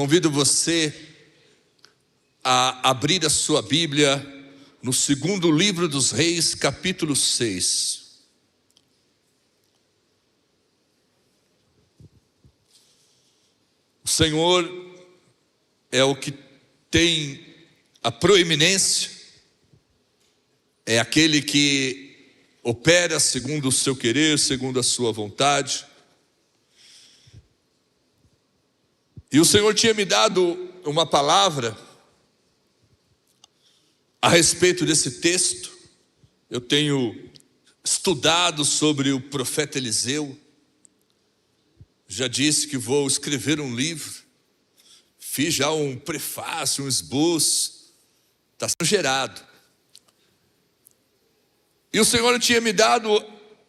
Convido você a abrir a sua Bíblia no segundo livro dos Reis, capítulo 6. O Senhor é o que tem a proeminência, é aquele que opera segundo o seu querer, segundo a sua vontade. E o Senhor tinha me dado uma palavra a respeito desse texto. Eu tenho estudado sobre o profeta Eliseu. Já disse que vou escrever um livro. Fiz já um prefácio, um esboço. Está sendo gerado. E o Senhor tinha me dado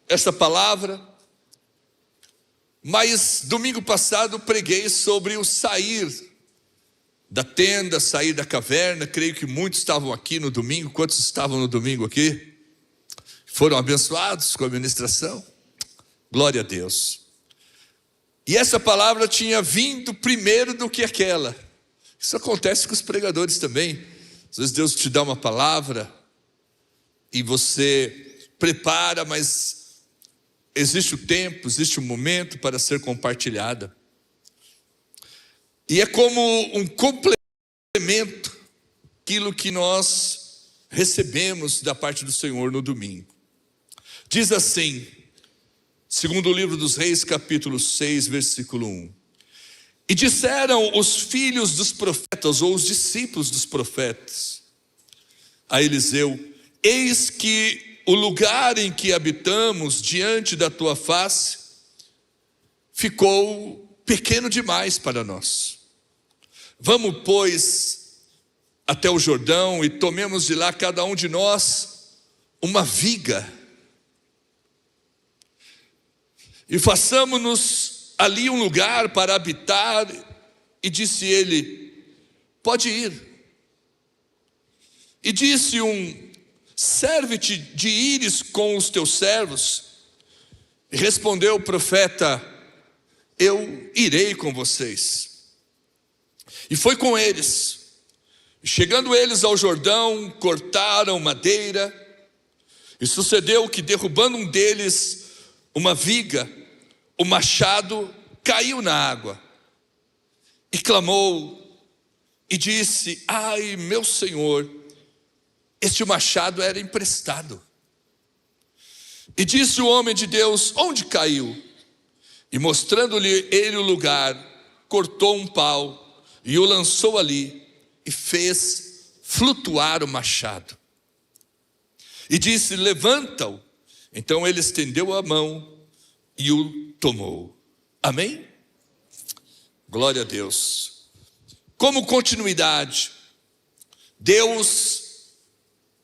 essa palavra. Mas domingo passado preguei sobre o sair da tenda, sair da caverna. Creio que muitos estavam aqui no domingo. Quantos estavam no domingo aqui? Foram abençoados com a ministração? Glória a Deus. E essa palavra tinha vindo primeiro do que aquela. Isso acontece com os pregadores também. Às vezes Deus te dá uma palavra e você prepara, mas existe o tempo, existe o momento para ser compartilhada. E é como um complemento aquilo que nós recebemos da parte do Senhor no domingo. Diz assim, segundo o livro dos Reis, capítulo 6, versículo 1. E disseram os filhos dos profetas, ou os discípulos dos profetas, a Eliseu: eis que o lugar em que habitamos diante da tua face ficou pequeno demais para nós. Vamos, pois, até o Jordão e tomemos de lá cada um de nós uma viga e façamos-nos ali um lugar para habitar. E disse ele: pode ir. E disse serve-te de ires com os teus servos. E respondeu o profeta: eu irei com vocês. E foi com eles. Chegando eles ao Jordão, cortaram madeira. E sucedeu que, derrubando um deles uma viga, o machado caiu na água. E clamou e disse: ai, meu senhor, este machado era emprestado. E disse o homem de Deus: onde caiu? E mostrando-lhe ele o lugar, cortou um pau e o lançou ali e fez flutuar o machado. E disse: levanta-o. Então ele estendeu a mão e o tomou. Amém? Glória a Deus. Como continuidade, Deus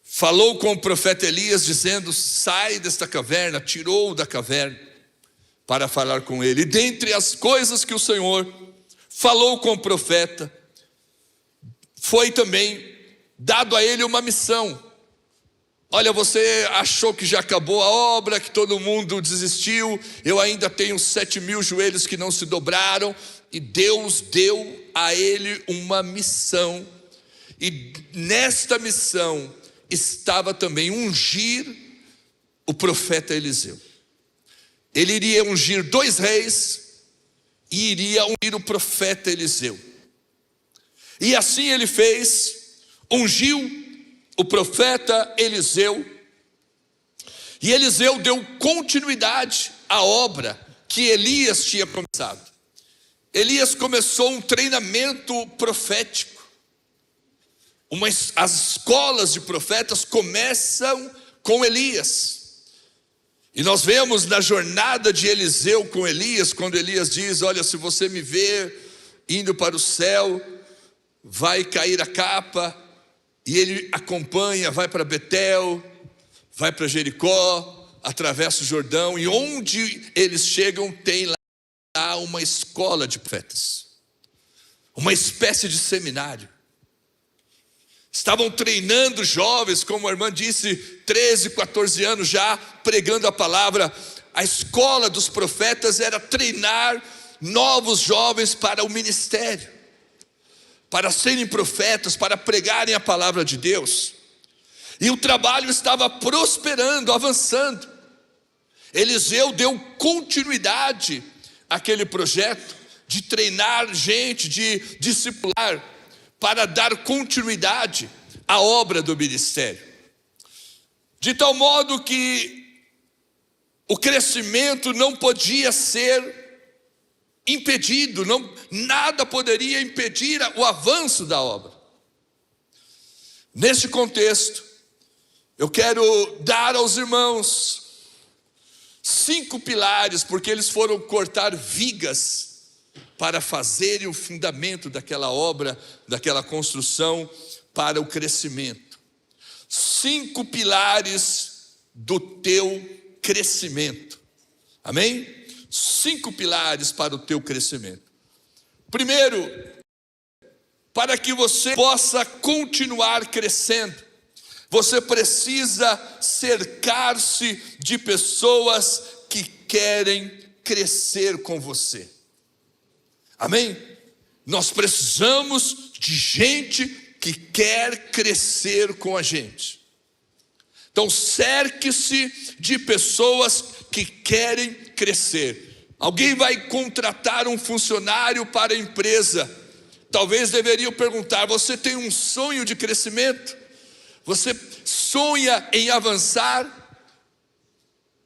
falou com o profeta Elias dizendo: sai desta caverna, tirou-o da caverna para falar com ele. E dentre as coisas que o Senhor falou com o profeta, foi também dado a ele uma missão. Olha, você achou que já acabou a obra, que todo mundo desistiu. Eu ainda tenho 7.000 joelhos que não se dobraram. E Deus deu a ele uma missão. E nesta missão estava também ungir o profeta Eliseu. Ele iria ungir 2 reis e iria ungir o profeta Eliseu. E assim ele fez, ungiu o profeta Eliseu. E Eliseu deu continuidade à obra que Elias tinha começado. Elias começou um treinamento profético. As escolas de profetas começam com Elias. E nós vemos na jornada de Eliseu com Elias, quando Elias diz: olha, se você me ver indo para o céu, vai cair a capa. E ele acompanha, vai para Betel, vai para Jericó, atravessa o Jordão. E onde eles chegam tem lá uma escola de profetas, uma espécie de seminário. Estavam treinando jovens, como a irmã disse, 13, 14 anos já, pregando a palavra. A escola dos profetas era treinar novos jovens para o ministério. para serem profetas, para pregarem a palavra de Deus. E o trabalho estava prosperando, avançando. Eliseu deu continuidade àquele projeto de treinar gente, de discipular, para dar continuidade à obra do ministério. De tal modo que o crescimento não podia ser impedido, nada poderia impedir o avanço da obra. Nesse contexto, eu quero dar aos irmãos 5 pilares, porque eles foram cortar vigas para fazerem o fundamento daquela obra, daquela construção para o crescimento. 5 pilares do teu crescimento. Amém? 5 pilares para o teu crescimento. Primeiro, para que você possa continuar crescendo, você precisa cercar-se de pessoas que querem crescer com você. Amém? Nós precisamos de gente que quer crescer com a gente. Então cerque-se de pessoas que querem crescer. Alguém vai contratar um funcionário para a empresa. Talvez deveriam perguntar: você tem um sonho de crescimento? Você sonha em avançar?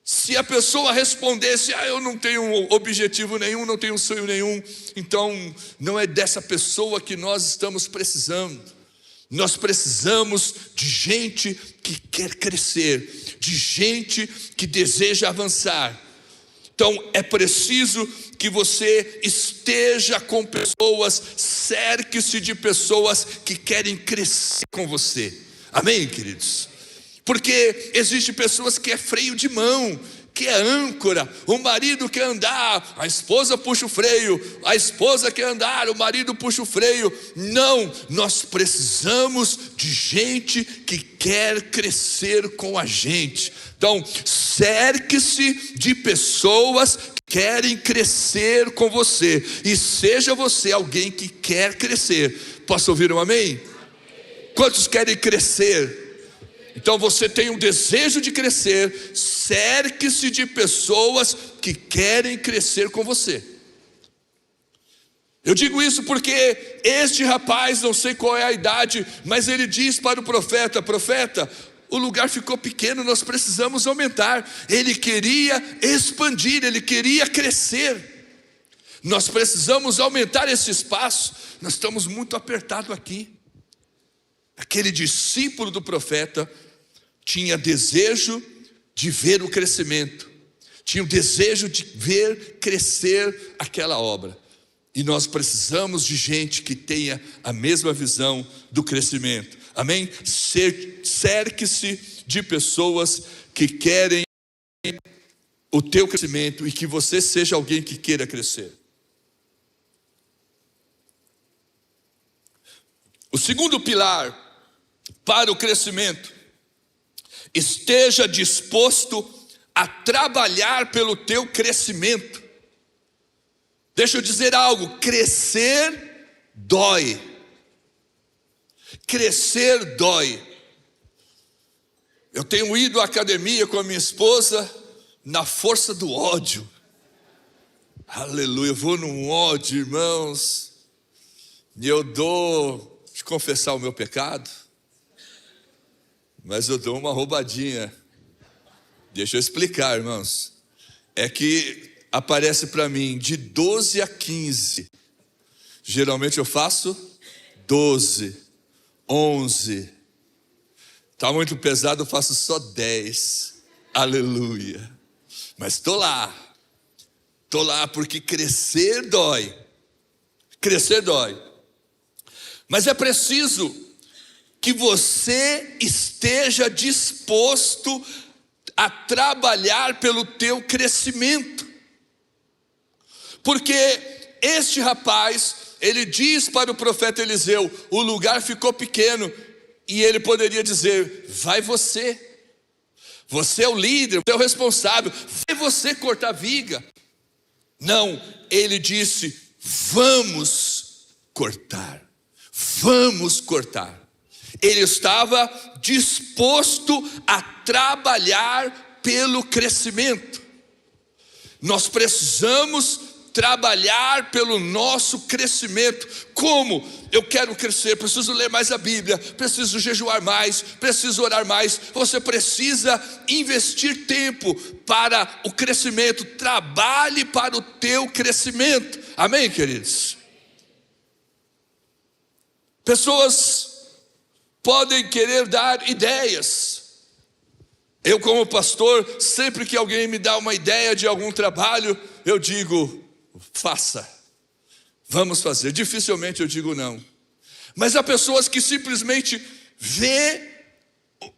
Se a pessoa respondesse: eu não tenho objetivo nenhum, não tenho sonho nenhum, então não é dessa pessoa que nós estamos precisando. Nós precisamos de gente que quer crescer, de gente que deseja avançar. Então é preciso que você esteja com pessoas, cerque-se de pessoas que querem crescer com você. Amém, queridos? Porque existem pessoas que é freio de mão, que é âncora. O marido quer andar, a esposa puxa o freio. A esposa quer andar, o marido puxa o freio. Não, nós precisamos de gente que quer crescer com a gente. Então, cerque-se de pessoas que querem crescer com você. E seja você alguém que quer crescer. Posso ouvir um amém? Quantos querem crescer? Então você tem um desejo de crescer, cerque-se de pessoas que querem crescer com você. Eu digo isso porque este rapaz, não sei qual é a idade, mas ele diz para o profeta: profeta, o lugar ficou pequeno, nós precisamos aumentar. Ele queria expandir, ele queria crescer. Nós precisamos aumentar esse espaço, nós estamos muito apertados aqui. Aquele discípulo do profeta tinha desejo de ver o crescimento, tinha o desejo de ver crescer aquela obra. E nós precisamos de gente que tenha a mesma visão do crescimento. Amém? Cerque-se de pessoas que querem o teu crescimento e que você seja alguém que queira crescer. O segundo pilar para o crescimento: esteja disposto a trabalhar pelo teu crescimento. Deixa eu dizer algo: crescer dói. Crescer dói. Eu tenho ido à academia com a minha esposa na força do ódio. Aleluia, eu vou num ódio, irmãos. E eu dou, de confessar o meu pecado, mas eu dou uma roubadinha. Deixa eu explicar, irmãos. É que aparece para mim de 12 a 15. Geralmente eu faço 12, 11. Está muito pesado, eu faço só 10. Aleluia. Mas estou lá. Estou lá porque crescer dói. Crescer dói. Mas é preciso que você esteja disposto a trabalhar pelo teu crescimento. Porque este rapaz, ele diz para o profeta Eliseu: o lugar ficou pequeno. E ele poderia dizer: vai você. Você é o líder, você é o responsável. Vai você cortar viga. Não, ele disse: vamos cortar. Vamos cortar. Ele estava disposto a trabalhar pelo crescimento. Nós precisamos trabalhar pelo nosso crescimento. Como? Eu quero crescer, preciso ler mais a Bíblia, preciso jejuar mais, preciso orar mais. Você precisa investir tempo para o crescimento. Trabalhe para o teu crescimento. Amém, queridos? Pessoas podem querer dar ideias. Eu, como pastor, sempre que alguém me dá uma ideia de algum trabalho, eu digo: faça, vamos fazer. Dificilmente eu digo não. Mas há pessoas que simplesmente vê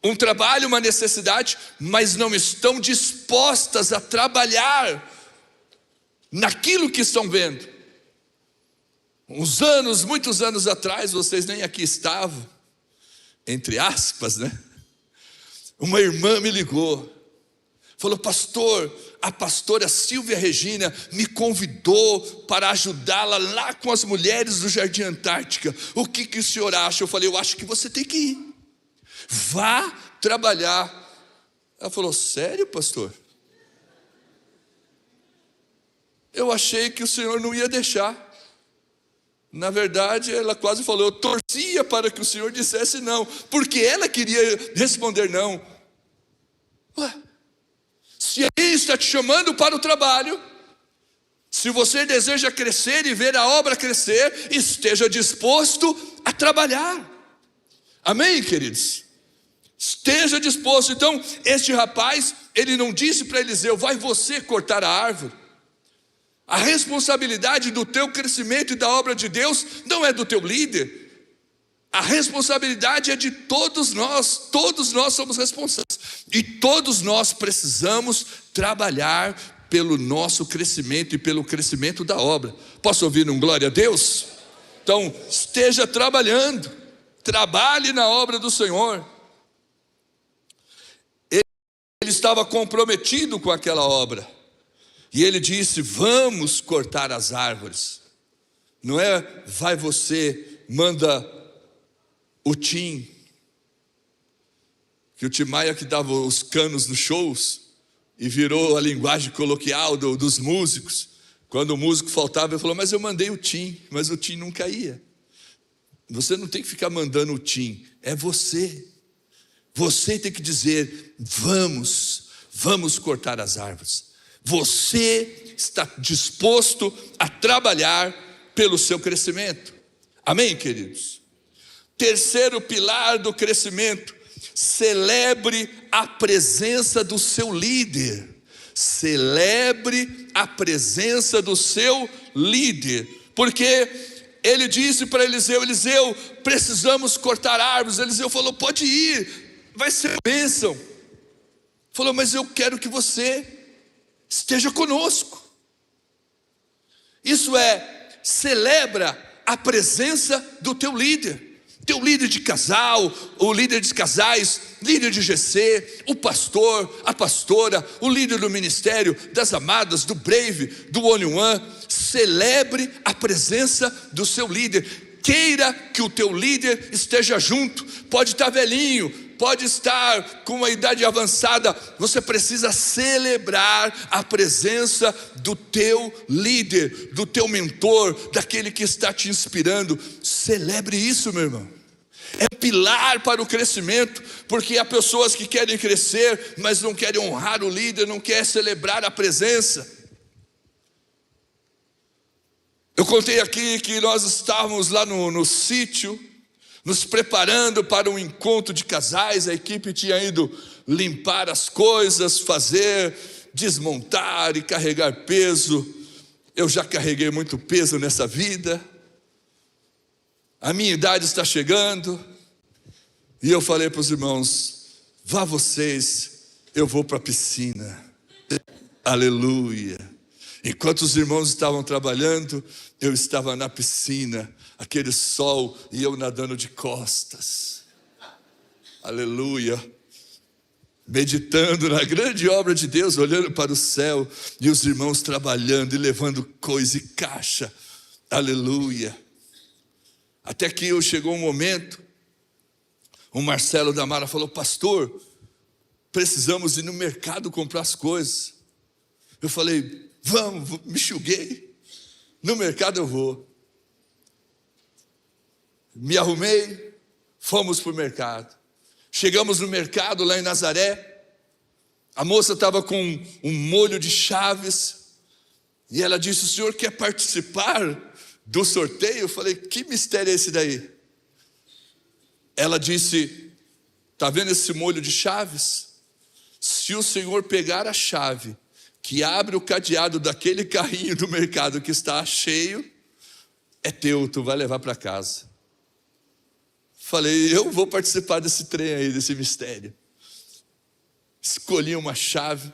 um trabalho, uma necessidade, mas não estão dispostas a trabalhar naquilo que estão vendo. Muitos anos atrás, vocês nem aqui estavam, entre aspas, né? Uma irmã me ligou, falou: pastor, a pastora Silvia Regina me convidou para ajudá-la lá com as mulheres do Jardim Antártica. O que o senhor acha? Eu falei: eu acho que você tem que ir. Vá trabalhar. Ela falou: sério, pastor? Eu achei que o senhor não ia deixar. Na verdade, ela quase falou: eu torcia para que o senhor dissesse não, porque ela queria responder não. Ué, se ele está te chamando para o trabalho, se você deseja crescer e ver a obra crescer, esteja disposto a trabalhar. Amém, queridos? Esteja disposto. Então, este rapaz, ele não disse para Eliseu: vai você cortar a árvore. A responsabilidade do teu crescimento e da obra de Deus não é do teu líder. A responsabilidade é de todos nós somos responsáveis. E todos nós precisamos trabalhar pelo nosso crescimento e pelo crescimento da obra. Posso ouvir um glória a Deus? Então, esteja trabalhando, trabalhe na obra do Senhor. Ele estava comprometido com aquela obra. E ele disse: vamos cortar as árvores. Não é vai você, manda o Tim, que o Tim Maia que dava os canos nos shows, e virou a linguagem coloquial dos músicos. Quando o músico faltava, ele falou: mas eu mandei o Tim, mas o Tim nunca ia. Você não tem que ficar mandando o Tim, é você. Você tem que dizer: vamos cortar as árvores. Você está disposto a trabalhar pelo seu crescimento. Amém, queridos? Terceiro pilar do crescimento: celebre a presença do seu líder. Celebre a presença do seu líder. Porque ele disse para Eliseu: Eliseu, precisamos cortar árvores. Eliseu falou: pode ir, vai ser uma bênção. Falou: mas eu quero que você esteja conosco. Isso é, celebra a presença do teu líder. Teu líder de casal, o líder de casais, líder de GC, o pastor, a pastora, o líder do ministério, das amadas, do Brave, do Only One. Celebre a presença do seu líder. Queira que o teu líder esteja junto. Pode estar velhinho, pode estar com uma idade avançada. Você precisa celebrar a presença do teu líder, do teu mentor, daquele que está te inspirando. Celebre isso, meu irmão. É pilar para o crescimento, porque há pessoas que querem crescer, mas não querem honrar o líder, não querem celebrar a presença. Eu contei aqui que nós estávamos lá no sítio, nos preparando para um encontro de casais. A equipe tinha ido limpar as coisas, fazer, desmontar e carregar peso. Eu já carreguei muito peso nessa vida. A minha idade está chegando. E eu falei para os irmãos: vá vocês, eu vou para a piscina. Aleluia. Enquanto os irmãos estavam trabalhando, eu estava na piscina, aquele sol, e eu nadando de costas. Aleluia. Meditando na grande obra de Deus, olhando para o céu, e os irmãos trabalhando e levando coisa e caixa. Aleluia. Até que chegou um momento, o Marcelo da Mara falou: pastor, precisamos ir no mercado comprar as coisas. Eu falei: vamos, me enxuguei, no mercado eu vou. Me arrumei, fomos para o mercado. Chegamos no mercado lá em Nazaré, a moça estava com um molho de chaves, e ela disse: o senhor quer participar do sorteio? Eu falei: que mistério é esse daí? Ela disse: está vendo esse molho de chaves? Se o senhor pegar a chave que abre o cadeado daquele carrinho do mercado que está cheio, é teu, tu vai levar para casa. Falei: eu vou participar desse trem aí, desse mistério. Escolhi uma chave,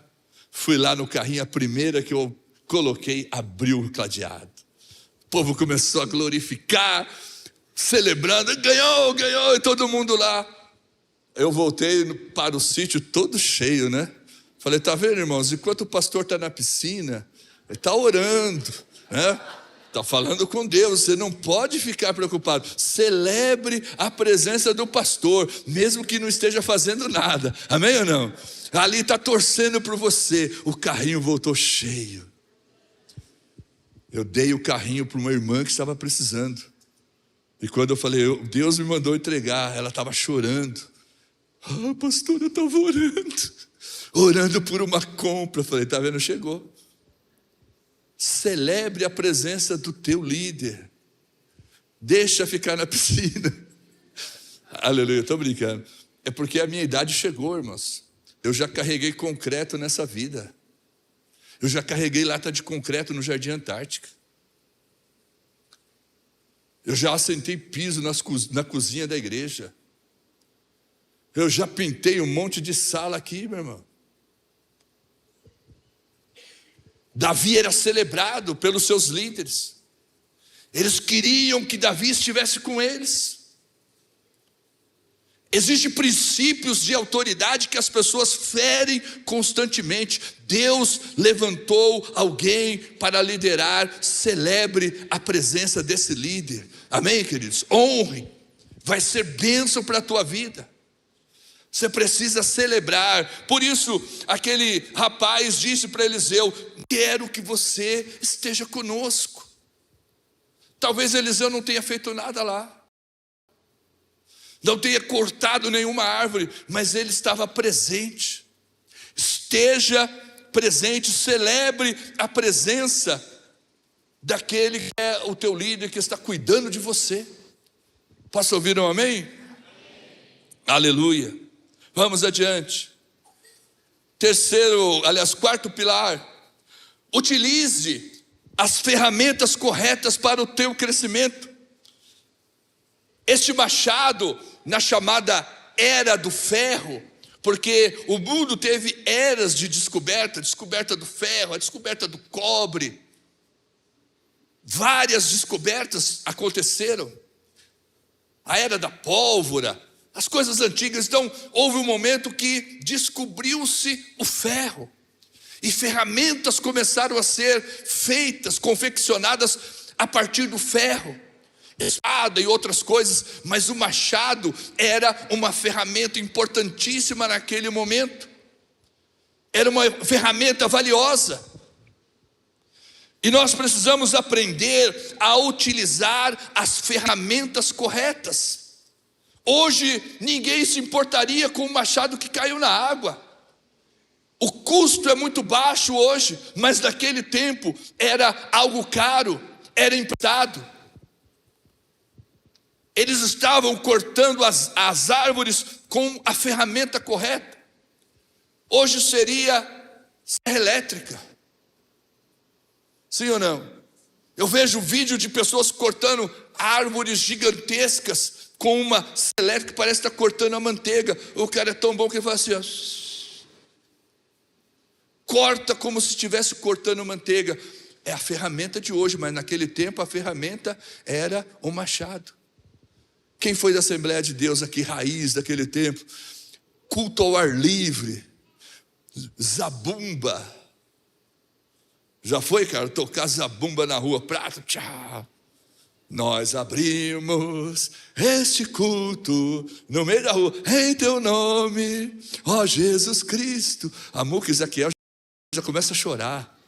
fui lá no carrinho, a primeira que eu coloquei, abriu o cadeado. O povo começou a glorificar, celebrando: ganhou, ganhou, e todo mundo lá. Eu voltei para o sítio todo cheio, né? Falei: tá vendo, irmãos, enquanto o pastor está na piscina, ele está orando, né? Está falando com Deus, você não pode ficar preocupado. Celebre a presença do pastor, mesmo que não esteja fazendo nada. Amém ou não? Ali está torcendo por você. O carrinho voltou cheio. Eu dei o carrinho para uma irmã que estava precisando. E quando eu falei: Deus me mandou entregar, ela estava chorando. Ah, pastor, eu estava orando por uma compra. Eu falei: tá vendo, chegou. Celebre a presença do teu líder. Deixa ficar na piscina. Aleluia, estou brincando. É porque a minha idade chegou, irmãos. Eu já carreguei concreto nessa vida. Eu já carreguei lata de concreto no Jardim Antártica. Eu já assentei piso na cozinha da igreja. Eu já pintei um monte de sala aqui, meu irmão. Davi era celebrado pelos seus líderes. Eles queriam que Davi estivesse com eles. Existem princípios de autoridade que as pessoas ferem constantemente. Deus levantou alguém para liderar. Celebre a presença desse líder. Amém, queridos? Honre. Vai ser bênção para a tua vida. Você precisa celebrar. Por isso, aquele rapaz disse para Eliseu: quero que você esteja conosco. Talvez Eliseu não tenha feito nada lá, não tenha cortado nenhuma árvore, mas ele estava presente. Esteja presente, celebre a presença daquele que é o teu líder, que está cuidando de você. Posso ouvir um amém? Amém. Aleluia. Vamos adiante. Quarto pilar: utilize as ferramentas corretas para o teu crescimento. Este machado, na chamada Era do Ferro, porque o mundo teve eras de descoberta do ferro, a descoberta do cobre, várias descobertas aconteceram, a era da pólvora, as coisas antigas. Então houve um momento que descobriu-se o ferro, e ferramentas começaram a ser feitas, confeccionadas a partir do ferro, espada e outras coisas. Mas o machado era uma ferramenta importantíssima naquele momento, era uma ferramenta valiosa, e nós precisamos aprender a utilizar as ferramentas corretas. Hoje ninguém se importaria com o machado que caiu na água. O custo é muito baixo hoje, mas naquele tempo era algo caro, era emprestado. Eles estavam cortando as árvores com a ferramenta correta. Hoje seria serra elétrica. Sim ou não? Eu vejo vídeo de pessoas cortando árvores gigantescas com uma serra elétrica que parece estar cortando a manteiga. O cara é tão bom que ele fala assim, ó, corta como se estivesse cortando manteiga. É a ferramenta de hoje, mas naquele tempo a ferramenta era o machado. Quem foi da Assembleia de Deus aqui, raiz daquele tempo? Culto ao ar livre, zabumba. Já foi, cara, tocar zabumba na rua, prato, tchau. Nós abrimos este culto no meio da rua, em teu nome, ó Jesus Cristo. Amor, que Ezequiel já começa a chorar.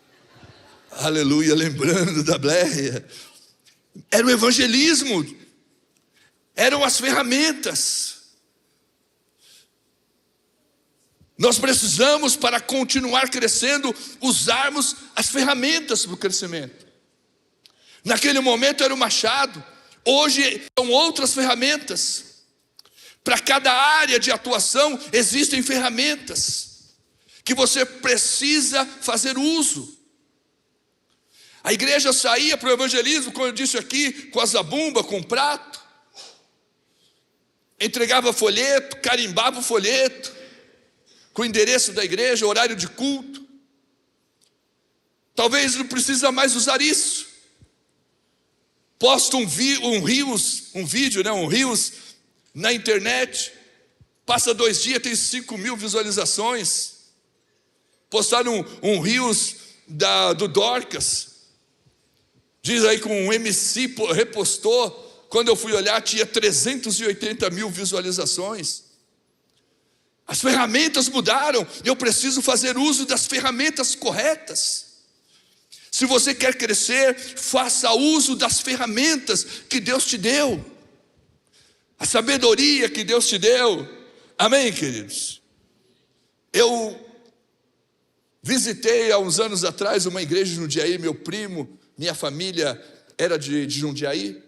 Aleluia, lembrando da Bléia. Era o evangelismo, eram as ferramentas. Nós precisamos, para continuar crescendo, usarmos as ferramentas para o crescimento. Naquele momento era o machado, hoje são outras ferramentas. Para cada área de atuação existem ferramentas que você precisa fazer uso. A igreja saía para o evangelismo, como eu disse aqui, com a zabumba, com o prato, entregava folheto, carimbava o folheto, com o endereço da igreja, horário de culto. Talvez não precisa mais usar isso. Posta um vídeo na internet, passa 2 dias, tem 5.000 visualizações. Postaram um Reels do Dorcas, diz aí que um MC repostou, quando eu fui olhar tinha 380.000 visualizações. As ferramentas mudaram, eu preciso fazer uso das ferramentas corretas. Se você quer crescer, faça uso das ferramentas que Deus te deu, a sabedoria que Deus te deu. Amém, queridos? Eu visitei há uns anos atrás uma igreja de Jundiaí, meu primo, minha família era de Jundiaí.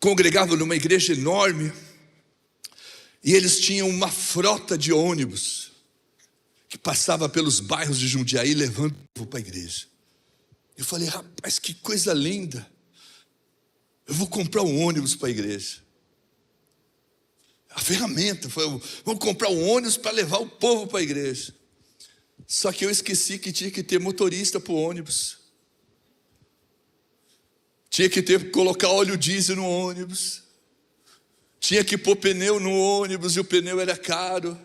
Congregava numa igreja enorme, e eles tinham uma frota de ônibus que passava pelos bairros de Jundiaí levando o povo para a igreja. Eu falei, rapaz, que coisa linda, eu vou comprar um ônibus para a igreja. A ferramenta foi, vou comprar um ônibus para levar o povo para a igreja. Só que eu esqueci que tinha que ter motorista para o ônibus. Tinha que colocar óleo diesel no ônibus. Tinha que pôr pneu no ônibus, e o pneu era caro.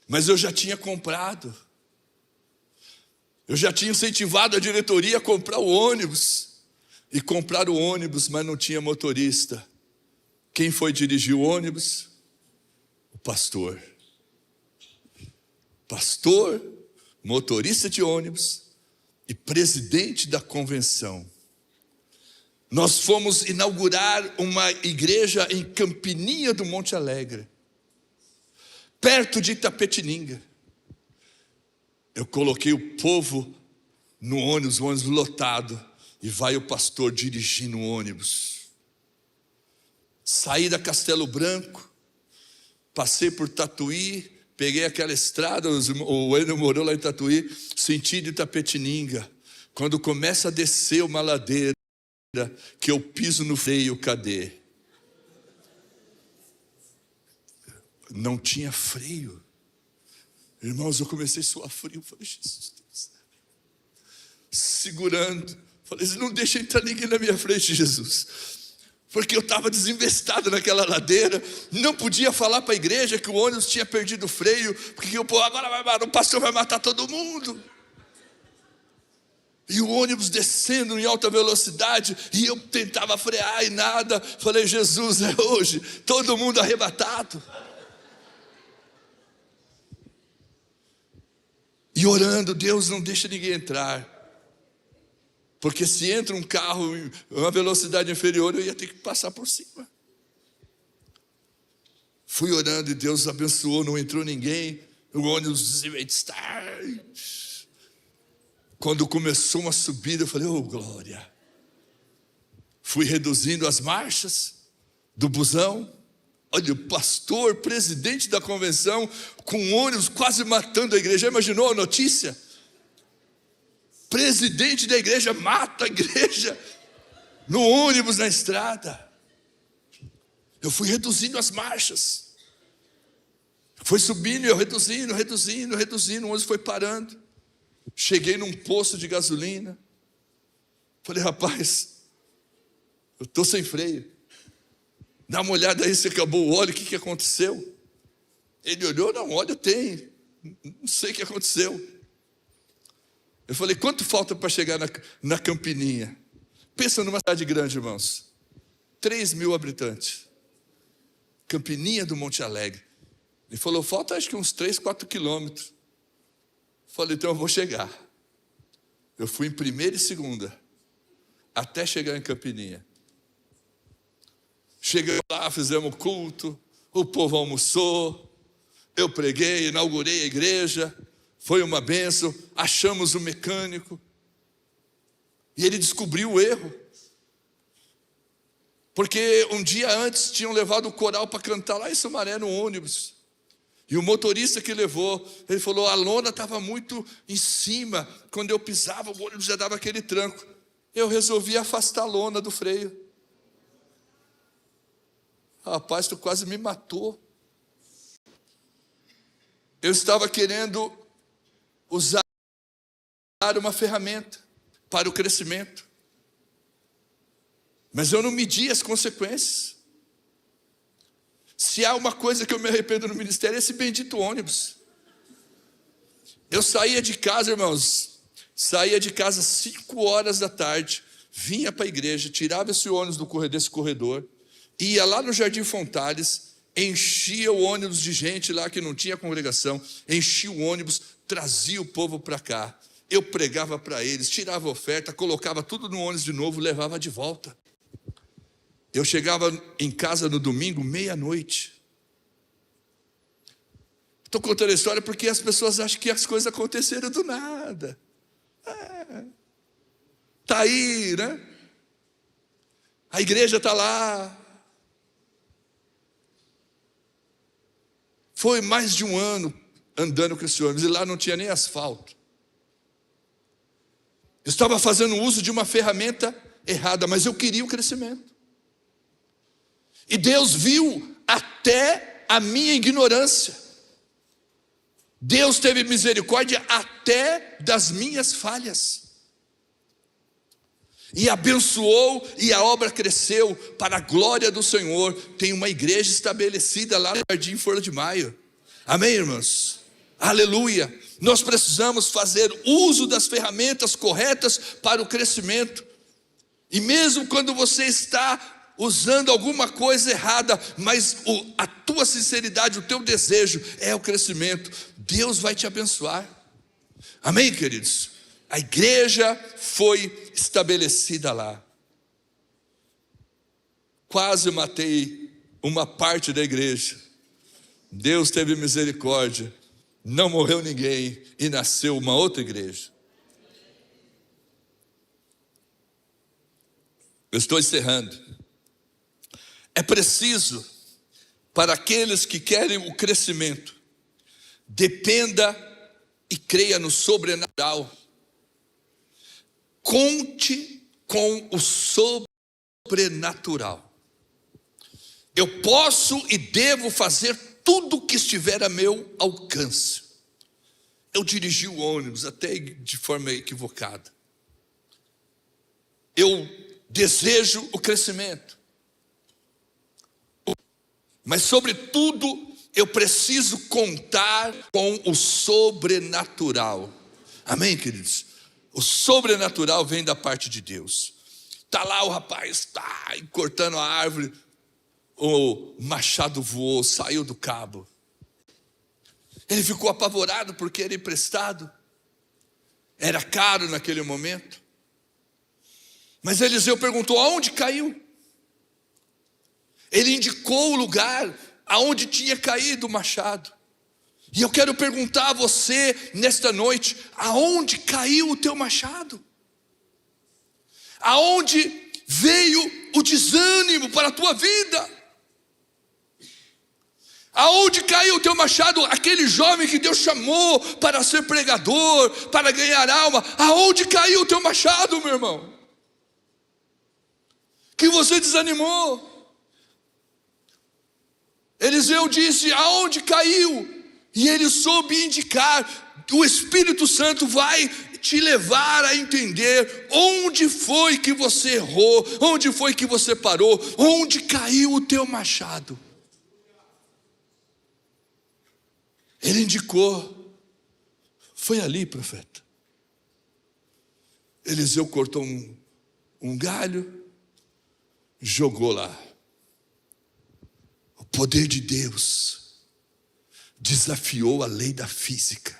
Mas eu já tinha comprado. Eu já tinha incentivado a diretoria a comprar o ônibus. E comprar o ônibus, mas não tinha motorista. Quem foi dirigir o ônibus? O pastor. Pastor, motorista de ônibus e presidente da convenção. Nós fomos inaugurar uma igreja em Campininha do Monte Alegre, perto de Itapetininga. Eu coloquei o povo no ônibus, o ônibus lotado, e vai o pastor dirigindo o ônibus. Saí da Castelo Branco, passei por Tatuí, peguei aquela estrada, o Enio morou lá em Tatuí, sentido Itapetininga. Quando começa a descer uma ladeira, que eu piso no freio, cadê? Não tinha freio. Irmãos, eu comecei a suar frio. Falei, Jesus, Deus. Segurando. Falei, não deixa entrar ninguém na minha frente, Jesus. Porque eu estava desinvestado naquela ladeira. Não podia falar para a igreja que o ônibus tinha perdido o freio. Porque agora o pastor vai matar todo mundo. E o ônibus descendo em alta velocidade, e eu tentava frear e nada. Falei, Jesus, é hoje, todo mundo arrebatado. E orando, Deus, não deixa ninguém entrar. Porque se entra um carro em uma velocidade inferior, eu ia ter que passar por cima. Fui orando e Deus abençoou, não entrou ninguém. O ônibus está. Quando começou uma subida, eu falei, oh glória. Fui reduzindo as marchas do busão. Olha, o pastor, presidente da convenção, com um ônibus quase matando a igreja. Já imaginou a notícia? Presidente da igreja mata a igreja no ônibus na estrada. Eu fui reduzindo as marchas. Foi subindo e eu reduzindo. O ônibus foi parando. Cheguei num posto de gasolina. Falei, rapaz, eu estou sem freio. Dá uma olhada aí se acabou o óleo, o que aconteceu? Ele olhou, não, óleo tem. Não sei o que aconteceu. Eu falei, quanto falta para chegar na Campininha? Pensa numa cidade grande, irmãos. 3.000 habitantes. Campininha do Monte Alegre. Ele falou, falta acho que uns 3, 4 quilômetros. Eu falei, então eu vou chegar. Eu fui em primeira e segunda, até chegar em Campininha. Chegamos lá, fizemos culto, o povo almoçou, eu preguei, inaugurei a igreja, foi uma bênção, achamos o mecânico, e ele descobriu o erro. Porque um dia antes tinham levado o coral para cantar lá em Sumaré no ônibus. E o motorista que levou, ele falou, a lona estava muito em cima, quando eu pisava o ônibus já dava aquele tranco. Eu resolvi afastar a lona do freio. Rapaz, tu quase me matou. Eu estava querendo usar uma ferramenta para o crescimento, mas eu não medi as consequências. Se há uma coisa que eu me arrependo no ministério, é esse bendito ônibus. Eu saía de casa, irmãos, saía de casa 5 horas da tarde, vinha para a igreja, tirava esse ônibus desse corredor, ia lá no Jardim Fontales, enchia o ônibus de gente lá que não tinha congregação, enchia o ônibus, trazia o povo para cá. Eu pregava para eles, tirava oferta, colocava tudo no ônibus de novo, levava de volta. Eu chegava em casa no domingo, meia-noite. Estou contando a história porque as pessoas acham que as coisas aconteceram do nada. Está aí, né? A igreja está lá. Foi mais de um ano andando com esse ônibus, e lá não tinha nem asfalto. Eu estava fazendo uso de uma ferramenta errada, mas eu queria o crescimento. E Deus viu até a minha ignorância. Deus teve misericórdia até das minhas falhas. E abençoou, e a obra cresceu para a glória do Senhor. Tem uma igreja estabelecida lá no Jardim Flor de Maio. Amém, irmãos? Aleluia. Nós precisamos fazer uso das ferramentas corretas para o crescimento. E mesmo quando você está usando alguma coisa errada, mas a tua sinceridade, o teu desejo é o crescimento, Deus vai te abençoar. Amém, queridos? A igreja foi estabelecida lá. Quase matei uma parte da igreja. Deus teve misericórdia, não morreu ninguém e nasceu uma outra igreja. Eu estou encerrando. É preciso, para aqueles que querem o crescimento, dependa e creia no sobrenatural. Conte com o sobrenatural. Eu posso e devo fazer tudo que estiver a meu alcance. Eu dirigi o ônibus até de forma equivocada. Eu desejo o crescimento. Mas sobretudo, eu preciso contar com o sobrenatural. Amém, queridos? O sobrenatural vem da parte de Deus. Está lá o rapaz, cortando a árvore, o machado voou, saiu do cabo. Ele ficou apavorado porque era emprestado. Era caro naquele momento. Mas Eliseu perguntou, aonde caiu? Ele indicou o lugar aonde tinha caído o machado. E eu quero perguntar a você nesta noite, aonde caiu o teu machado? Aonde veio o desânimo para a tua vida? Aonde caiu o teu machado? Aquele jovem que Deus chamou para ser pregador, para ganhar alma. Aonde caiu o teu machado, meu irmão? Que você desanimou. Eliseu disse, aonde caiu? E ele soube indicar. O Espírito Santo vai te levar a entender onde foi que você errou, onde foi que você parou, onde caiu o teu machado. Ele indicou, foi ali, profeta. Eliseu cortou um galho, jogou lá. O poder de Deus desafiou a lei da física.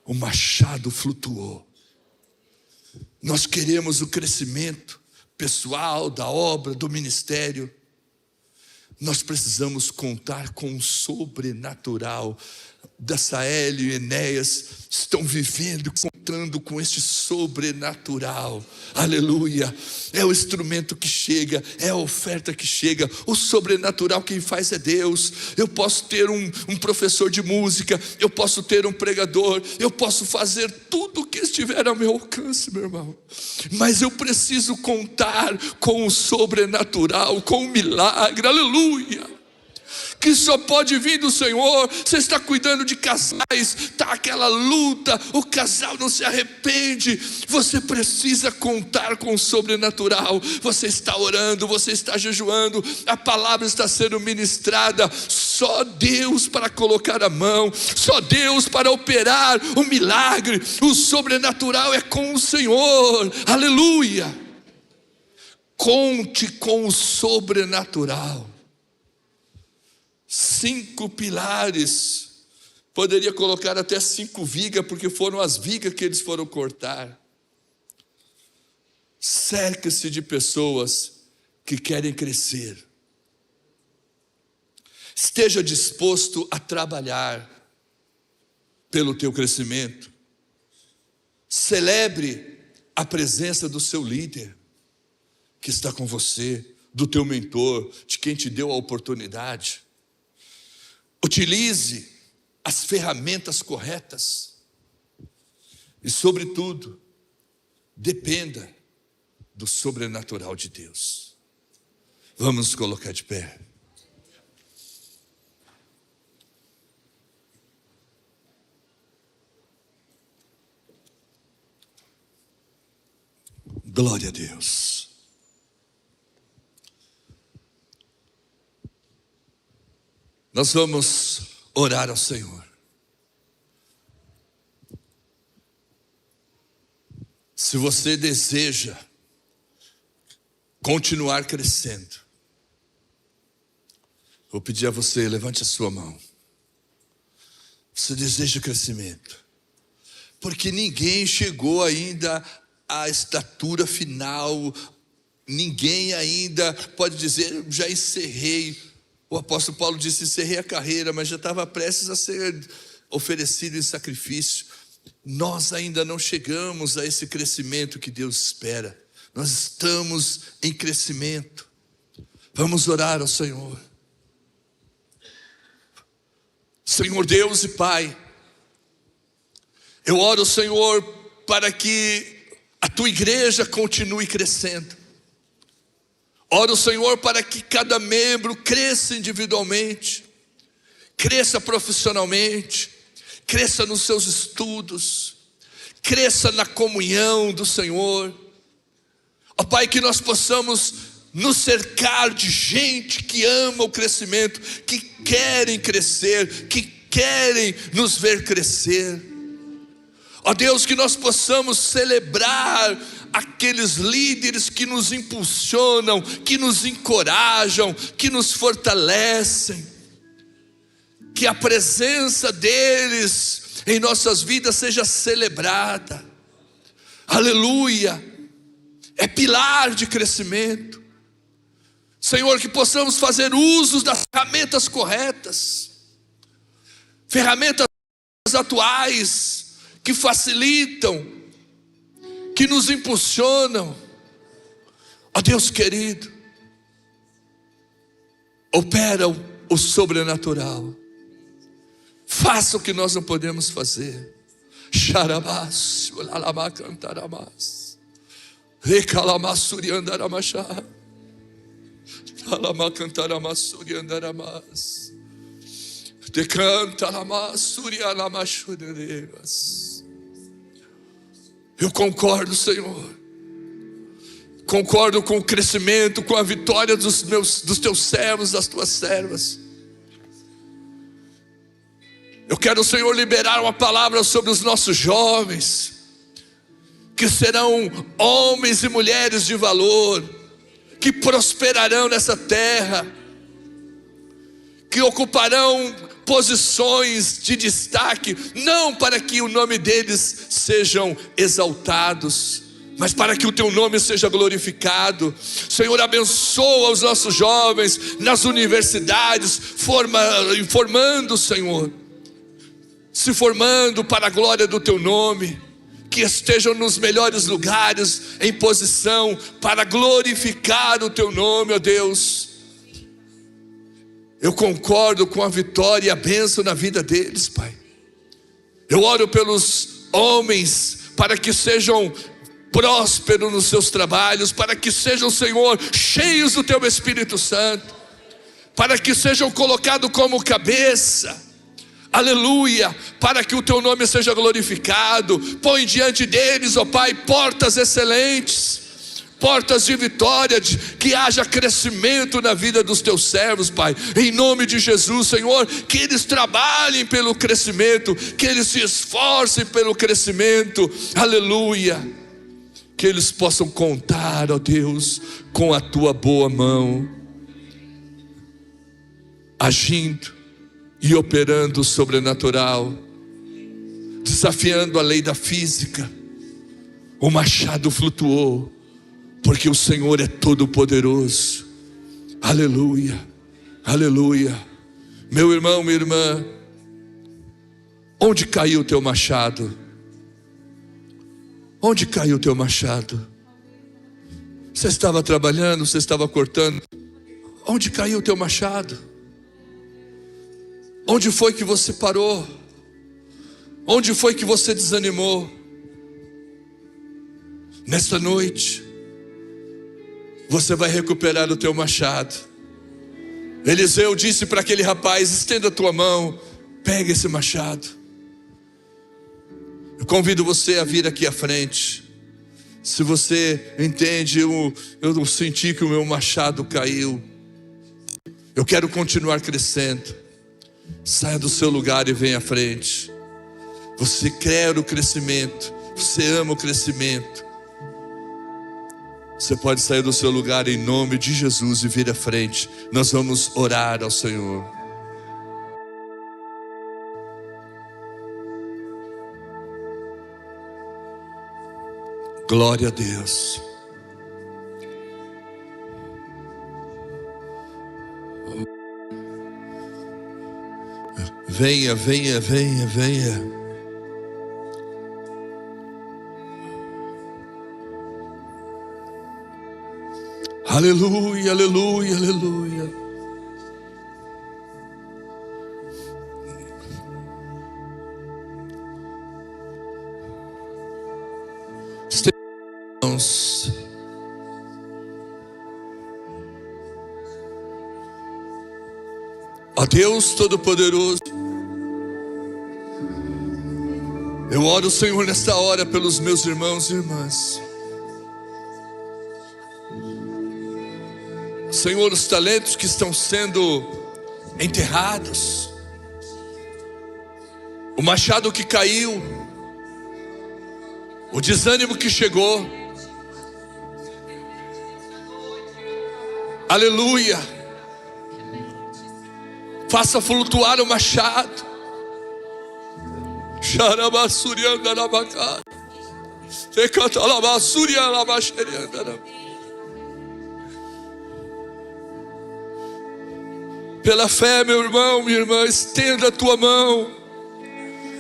O machado flutuou. Nós queremos o crescimento pessoal, da obra, do ministério. Nós precisamos contar com o sobrenatural. Daçael e Enéas estão vivendo, contando com este sobrenatural. Aleluia. É o instrumento que chega, é a oferta que chega. O sobrenatural quem faz é Deus. Eu posso ter um professor de música, eu posso ter um pregador, eu posso fazer tudo o que estiver ao meu alcance, meu irmão, mas eu preciso contar com o sobrenatural, com o milagre. Aleluia. Que só pode vir do Senhor. Você está cuidando de casais, está aquela luta, o casal não se arrepende. Você precisa contar com o sobrenatural. Você está orando, você está jejuando, a palavra está sendo ministrada. Só Deus para colocar a mão, só Deus para operar o milagre. O sobrenatural é com o Senhor. Aleluia. Conte com o sobrenatural. 5 pilares, poderia colocar até 5 vigas, porque foram as vigas que eles foram cortar. Cerque-se de pessoas que querem crescer. Esteja disposto a trabalhar pelo teu crescimento. Celebre a presença do seu líder que está com você, do teu mentor, de quem te deu a oportunidade. Utilize as ferramentas corretas e, sobretudo, dependa do sobrenatural de Deus. Vamos nos colocar de pé. Glória a Deus. Nós vamos orar ao Senhor. Se você deseja continuar crescendo, vou pedir a você, levante a sua mão. Você deseja crescimento, porque ninguém chegou ainda à estatura final. Ninguém ainda pode dizer, já encerrei. O apóstolo Paulo disse, encerrei a carreira, mas já estava prestes a ser oferecido em sacrifício. Nós ainda não chegamos a esse crescimento que Deus espera. Nós estamos em crescimento. Vamos orar ao Senhor. Senhor Deus e Pai, eu oro, Senhor, para que a tua igreja continue crescendo. Oro, Senhor, para que cada membro cresça individualmente, cresça profissionalmente, cresça nos seus estudos, cresça na comunhão do Senhor. Ó Pai, que nós possamos nos cercar de gente que ama o crescimento, que querem crescer, que querem nos ver crescer. Ó Deus, que nós possamos celebrar aqueles líderes que nos impulsionam, que nos encorajam, que nos fortalecem. Que a presença deles em nossas vidas seja celebrada. Aleluia. É pilar de crescimento. Senhor, que possamos fazer uso das ferramentas corretas, ferramentas atuais que facilitam, que nos impulsionam. Ó Deus querido, opera o sobrenatural. Faça o que nós não podemos fazer. Xarabás, ulalabá cantarabás, recalamassuri andaramachá, alama cantaramasuri andaramás, decanta lamassuri alamachudevas. Eu concordo, Senhor. Concordo com o crescimento, com a vitória dos teus servos, das tuas servas. Eu quero, Senhor, liberar uma palavra sobre os nossos jovens, que serão homens e mulheres de valor, que prosperarão nessa terra, que ocuparão posições de destaque, não para que o nome deles sejam exaltados, mas para que o teu nome seja glorificado. Senhor, abençoa os nossos jovens nas universidades, formando, Senhor, se formando para a glória do teu nome, que estejam nos melhores lugares, em posição para glorificar o teu nome, ó Deus. Eu concordo com a vitória e a bênção na vida deles, Pai. Eu oro pelos homens, para que sejam prósperos nos seus trabalhos, para que sejam, Senhor, cheios do teu Espírito Santo, para que sejam colocados como cabeça, aleluia, para que o teu nome seja glorificado. Põe diante deles, ó Pai, portas excelentes, portas de vitória, que haja crescimento na vida dos teus servos, Pai, em nome de Jesus, Senhor, que eles trabalhem pelo crescimento, que eles se esforcem pelo crescimento, aleluia, que eles possam contar, ó Deus, com a tua boa mão, agindo e operando o sobrenatural, desafiando a lei da física. O machado flutuou, porque o Senhor é todo poderoso, aleluia, aleluia. Meu irmão, minha irmã, onde caiu o teu machado? Onde caiu o teu machado? Você estava trabalhando, você estava cortando, onde caiu o teu machado? Onde foi que você parou? Onde foi que você desanimou? Nesta noite, você vai recuperar o teu machado. Eliseu disse para aquele rapaz: estenda a tua mão, pega esse machado. Eu convido você a vir aqui à frente. Se você entende, eu senti que o meu machado caiu, eu quero continuar crescendo. Saia do seu lugar e venha à frente. Você quer o crescimento, você ama o crescimento. Você pode sair do seu lugar em nome de Jesus e vir à frente. Nós vamos orar ao Senhor. Glória a Deus. Venha, venha, venha, venha. Aleluia, aleluia, aleluia. Estejamos. Ó Deus Todo-Poderoso, eu oro, Senhor, nesta hora pelos meus irmãos e irmãs. Senhor, os talentos que estão sendo enterrados, o machado que caiu, o desânimo que chegou, aleluia, faça flutuar o machado. Pela fé, meu irmão, minha irmã, estenda a tua mão.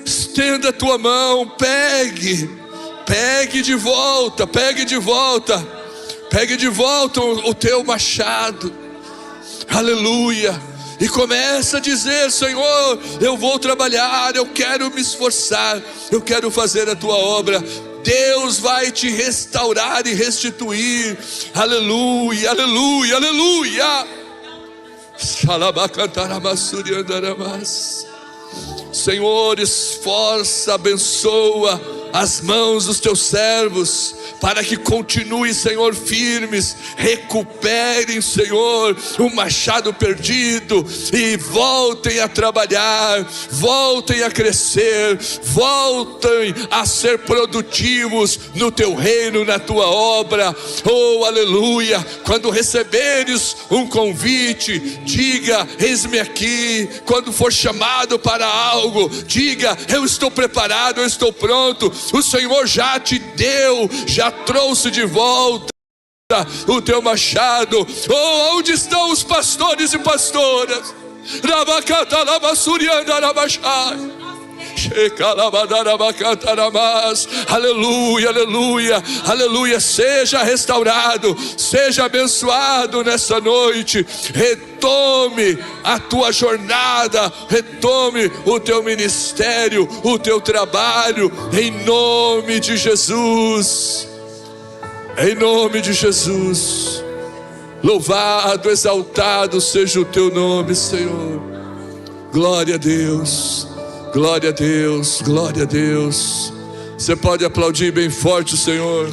Estenda a tua mão, pegue de volta, pegue de volta o teu machado, aleluia, e começa a dizer: Senhor, eu vou trabalhar, eu quero me esforçar, eu quero fazer a tua obra. Deus vai te restaurar e restituir, aleluia, aleluia, aleluia. Senhor, esforça, abençoa as mãos dos teus servos, para que continuem, Senhor, firmes, recuperem, Senhor, o machado perdido, e voltem a trabalhar, voltem a crescer, voltem a ser produtivos no teu reino, na tua obra. Oh, aleluia! Quando receberes um convite, diga: eis-me aqui. Quando for chamado para algo, diga: eu estou preparado, eu estou pronto. O Senhor já te deu, já trouxe de volta o teu machado. Oh, onde estão os pastores e pastoras? Aleluia, aleluia, aleluia. Seja restaurado, seja abençoado nessa noite. Retome a tua jornada, retome o teu ministério, o teu trabalho, em nome de Jesus. Em nome de Jesus. Louvado, exaltado seja o teu nome, Senhor. Glória a Deus, glória a Deus, glória a Deus. Você pode aplaudir bem forte o Senhor.